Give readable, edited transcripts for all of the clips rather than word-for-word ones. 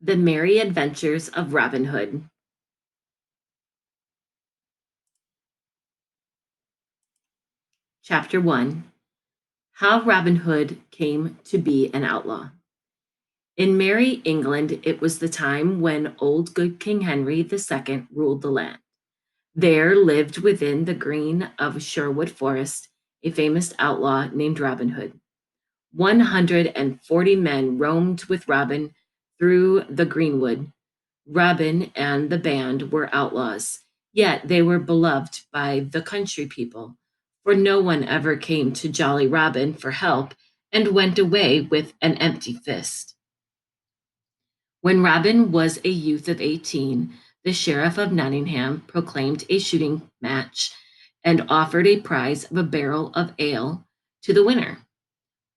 The Merry Adventures of Robin Hood. Chapter 1. How Robin Hood Came to be an Outlaw. In merry England, it was the time when old good King Henry II ruled the land. There lived within the green of Sherwood Forest a famous outlaw named Robin Hood. 140 men roamed with Robin through the greenwood. Robin and the band were outlaws, yet they were beloved by the country people, for no one ever came to Jolly Robin for help and went away with an empty fist. When Robin was a youth of 18, the Sheriff of Nottingham proclaimed a shooting match and offered a prize of a barrel of ale to the winner.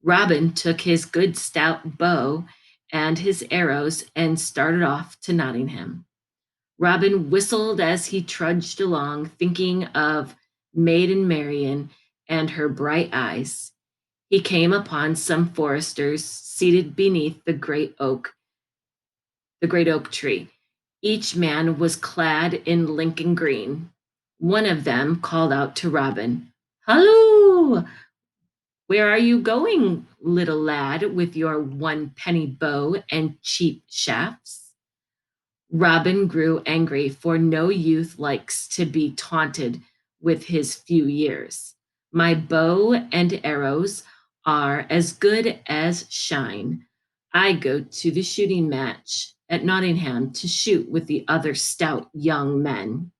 Robin took his good stout bow and his arrows and started off to Nottingham. Robin whistled as he trudged along, thinking of Maiden Marian and her bright eyes. He came upon some foresters seated beneath the great oak tree. Each man was clad in Lincoln green. One of them called out to Robin, "Halloo! Where are you going, little lad, with your one penny bow and cheap shafts?" Robin grew angry, for no youth likes to be taunted with his few years. "My bow and arrows are as good as shine. I go to the shooting match at Nottingham to shoot with the other stout young men."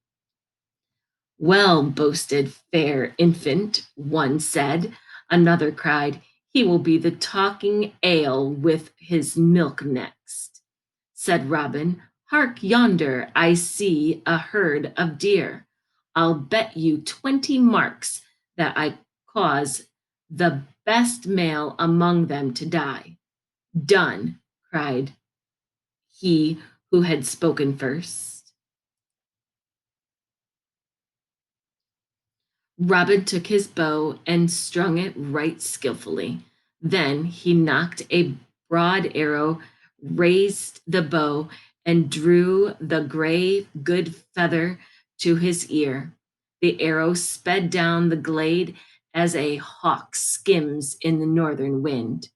"Well, boasted fair infant," one said. Another cried, "He will be the talking ale with his milk next." Said Robin, "Hark yonder, I see a herd of deer. I'll bet you 20 marks that I cause the best male among them to die." "Done," cried he who had spoken first. Robin took his bow and strung it right skillfully. Then he knocked a broad arrow, raised the bow, and drew the gray good feather to his ear. The arrow sped down the glade as a hawk skims in the northern wind.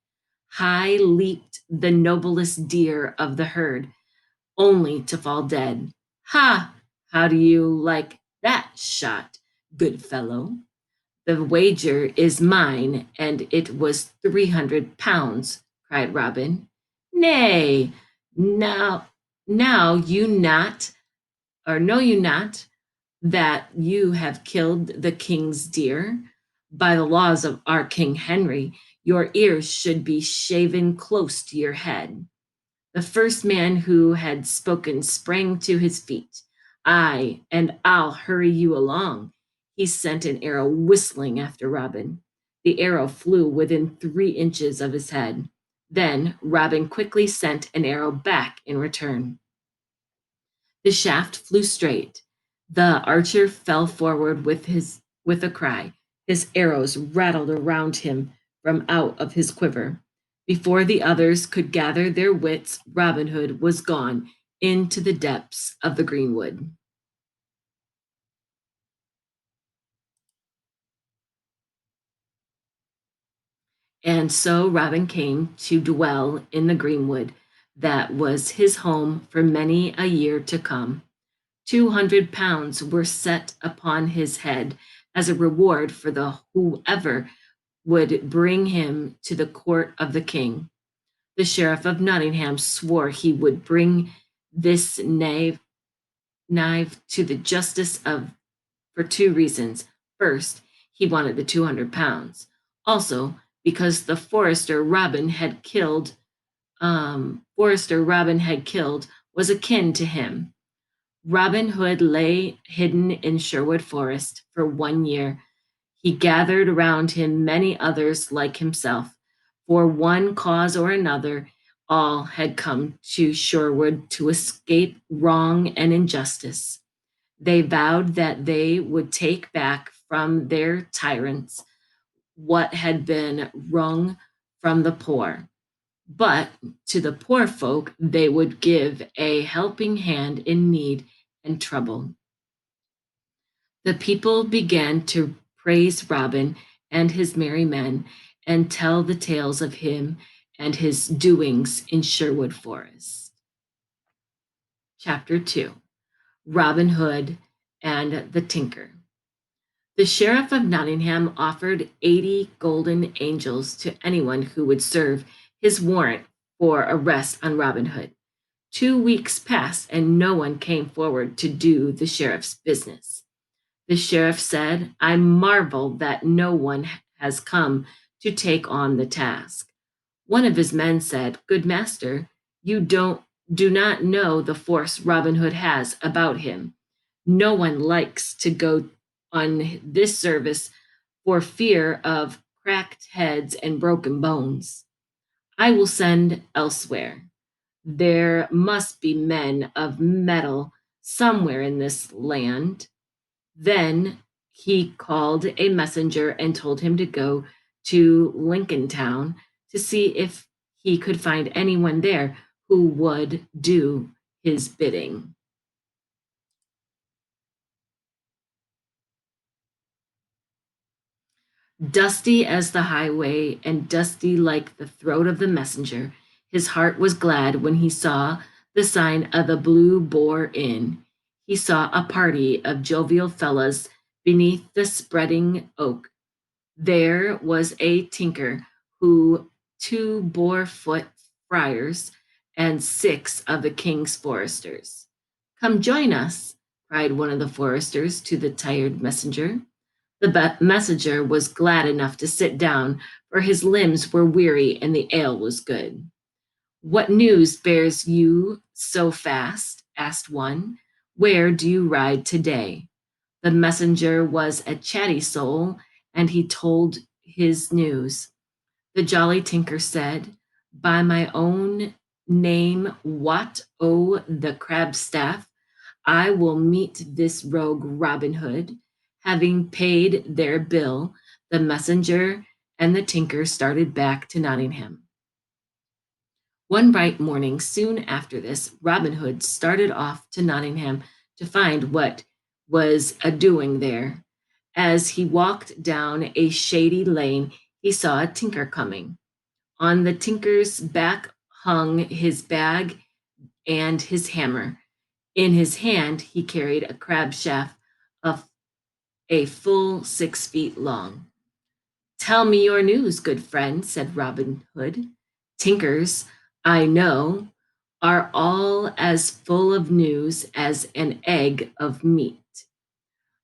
High leaped the noblest deer of the herd, only to fall dead. "Ha! How do you like that shot, good fellow?" "The wager is mine, and it was 300 pounds," cried Robin. "Nay, now you not, or know you not, that you have killed the king's deer? By the laws of our King Henry, your ears should be shaven close to your head." The first man who had spoken sprang to his feet. "Aye, and I'll hurry you along." He sent an arrow whistling after Robin. The arrow flew within 3 inches of his head. Then Robin quickly sent an arrow back in return. The shaft flew straight. The archer fell forward with a cry. His arrows rattled around him from out of his quiver. Before the others could gather their wits, Robin Hood was gone into the depths of the greenwood. And so Robin came to dwell in the greenwood that was his home for many a year to come. 200 pounds were set upon his head as a reward for the whoever would bring him to the court of the king. The Sheriff of Nottingham swore he would bring this knave to the justice of for 2 reasons. First, he wanted the 200 pounds. Also, because the forester Robin had killed was akin to him. Robin Hood lay hidden in Sherwood Forest for 1 year. He gathered around him many others like himself. For one cause or another, all had come to Sherwood to escape wrong and injustice. They vowed that they would take back from their tyrants what had been wrung from the poor. but to the poor folk they would give a helping hand in need and trouble. The people began to praise Robin and his merry men and tell the tales of him and his doings in Sherwood Forest. Chapter 2: Robin Hood and the Tinker. The Sheriff of Nottingham offered 80 golden angels to anyone who would serve his warrant for arrest on Robin Hood. 2 weeks passed and no one came forward to do the sheriff's business. The sheriff said, "I marvel that no one has come to take on the task." One of his men said, "Good master, you do not know the force Robin Hood has about him. No one likes to go on this service for fear of cracked heads and broken bones. I will send elsewhere. There must be men of mettle somewhere in this land." Then he called a messenger and told him to go to Lincoln Town to see if he could find anyone there who would do his bidding. Dusty as the highway and dusty like the throat of the messenger, his heart was glad when he saw the sign of the Blue Boar Inn. He saw a party of jovial fellows beneath the spreading oak. There was a tinker who 2 Boar-foot friars and 6 of the king's foresters. "Come join us," cried one of the foresters to the tired messenger. The messenger was glad enough to sit down, for his limbs were weary and the ale was good. "What news bears you so fast?" asked one. "Where do you ride today?" The messenger was a chatty soul, and he told his news. The jolly tinker said, "By my own name, Wat o' the Crabstaff, I will meet this rogue Robin Hood." Having paid their bill, the messenger and the tinker started back to Nottingham. One bright morning soon after this, Robin Hood started off to Nottingham to find what was a doing there. As he walked down a shady lane, he saw a tinker coming. On the tinker's back hung his bag and his hammer. In his hand, he carried a crab shaft of a full 6 feet long. "Tell me your news, good friend," said Robin Hood. "Tinkers, I know, are all as full of news as an egg of meat."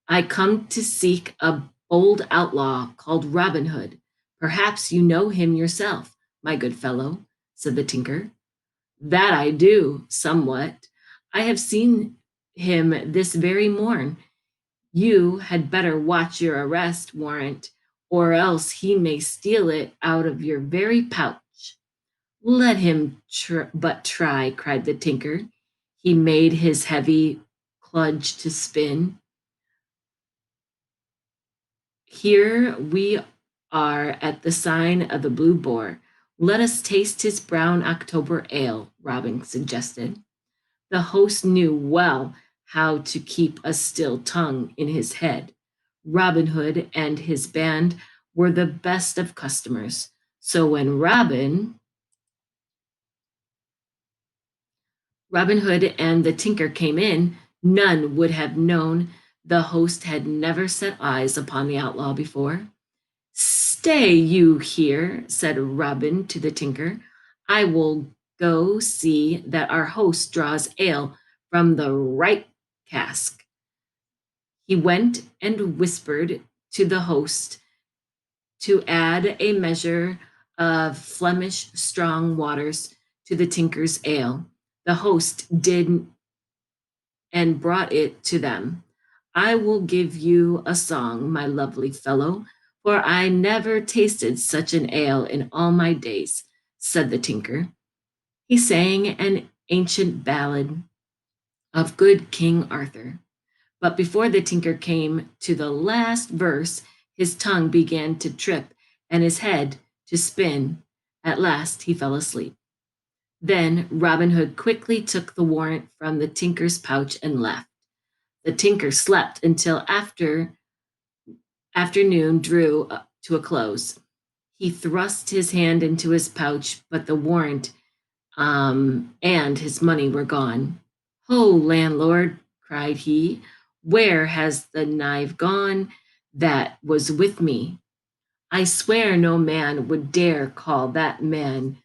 "I come to seek a bold outlaw called Robin Hood. Perhaps you know him yourself, my good fellow," said the tinker. "That I do, somewhat. I have seen him this very morn. You had better watch your arrest warrant, or else he may steal it out of your very pouch." "Let him but try," cried the tinker. He made his heavy cludge to spin. "Here we are at the sign of the Blue Boar. Let us taste his brown October ale," Robin suggested. The host knew well how to keep a still tongue in his head. Robin Hood and his band were the best of customers. So when Robin Hood and the tinker came in, none would have known the host had never set eyes upon the outlaw before. "Stay you here," said Robin to the tinker. "I will go see that our host draws ale from the right cask." He went and whispered to the host to add a measure of Flemish strong waters to the tinker's ale. The host did and brought it to them. "I will give you a song, my lovely fellow, for I never tasted such an ale in all my days," said the tinker. He sang an ancient ballad of good King Arthur. But before the tinker came to the last verse, his tongue began to trip and his head to spin. At last he fell asleep. Then Robin Hood quickly took the warrant from the tinker's pouch and left. The tinker slept until afternoon drew to a close. He thrust his hand into his pouch, but the warrant and his money were gone. "Ho, landlord!" cried he, "where has the knife gone that was with me? I swear no man would dare call that man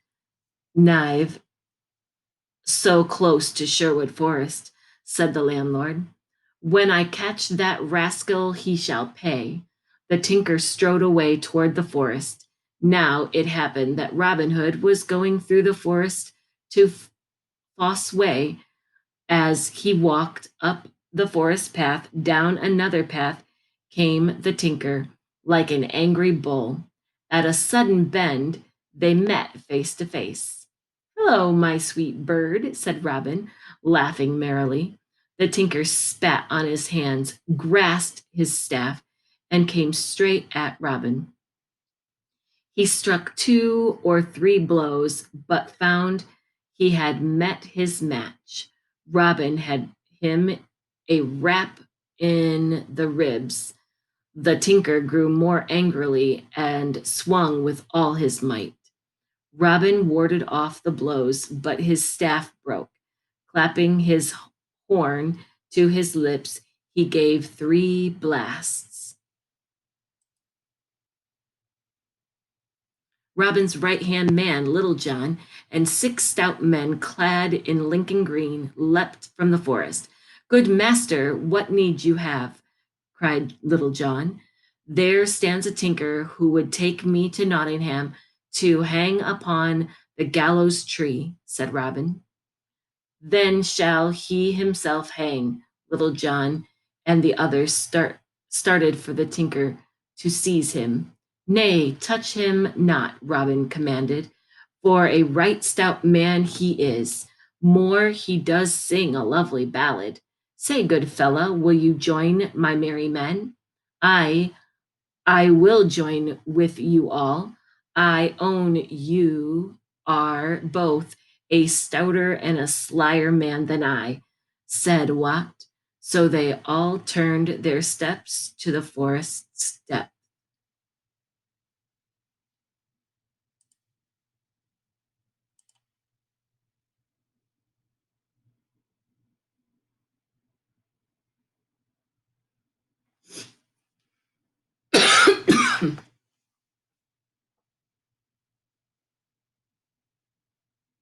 knife so close to Sherwood Forest," said the landlord. "When I catch that rascal, he shall pay." The tinker strode away toward the forest. Now it happened that Robin Hood was going through the forest to Fosse Way. As he walked up the forest path, down another path came the tinker, like an angry bull. At a sudden bend, they met face to face. "Hello, my sweet bird," said Robin, laughing merrily. The tinker spat on his hands, grasped his staff, and came straight at Robin. He struck 2 or 3 blows, but found he had met his match. Robin had him a rap in the ribs. The tinker grew more angrily and swung with all his might. Robin warded off the blows, but his staff broke. Clapping his horn to his lips, he gave 3 blasts. Robin's right-hand man, Little John, and 6 stout men clad in Lincoln green leapt from the forest. "Good master, what need you have?" cried Little John. "There stands a tinker who would take me to Nottingham to hang upon the gallows tree," said Robin. "Then shall he himself hang." Little John and the others started for the tinker to seize him. "Nay, touch him not," Robin commanded, "for a right stout man he is. More, he does sing a lovely ballad. Say, good fellow, will you join my merry men?" "I I will join with you all. I own you are both a stouter and a slyer man than I," said Wat. So they all turned their steps to the forest step.